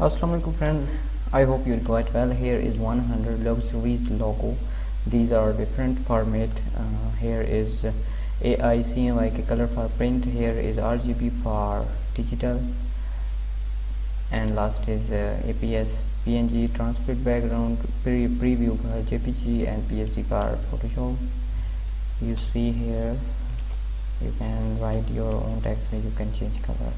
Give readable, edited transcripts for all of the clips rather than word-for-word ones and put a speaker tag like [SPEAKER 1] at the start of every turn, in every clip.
[SPEAKER 1] Assalamualaikum friends, I hope you'll quite well. Here is 100 luxuries logo. These are different format. Here is AI CMYK color for print. Here is RGB for digital, and last is APS PNG transparent background preview for JPG and PSD for Photoshop. You see here, you can write your own text, so you can change color.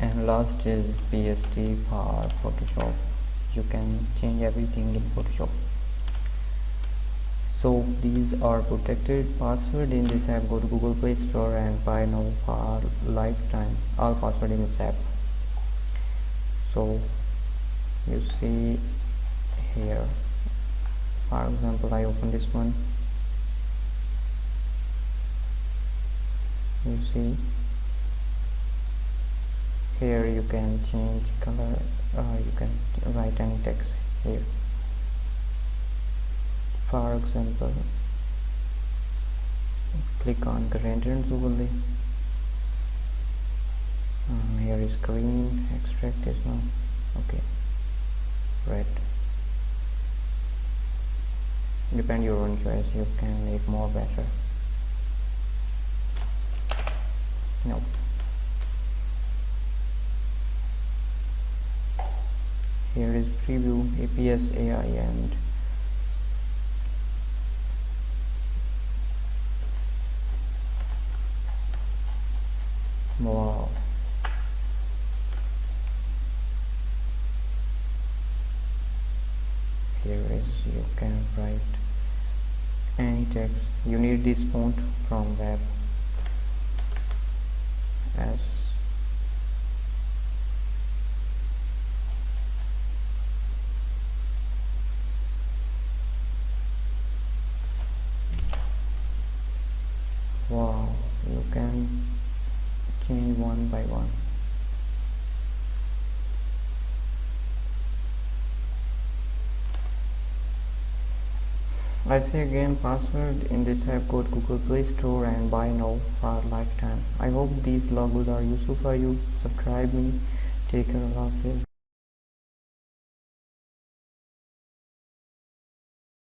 [SPEAKER 1] And last is PSD for Photoshop. You can change everything in Photoshop. So these are protected password in this app. Go to Google Play Store and buy now for lifetime. All password in this app. So you see here, for example, I open this one. You see here, you can change color, you can write any text here. For example, click on current and overlay. Here is green, extract is not okay, red. Depend your own choice, you can make more better. No. Here is preview, APS, AI, and wow. Here is, you can write any text. You need this font from web as wow, you can change one by one. I say again, password in this app. Go to Google Play Store and buy now for lifetime. I hope these logos are useful for you. Subscribe me. Take care of it.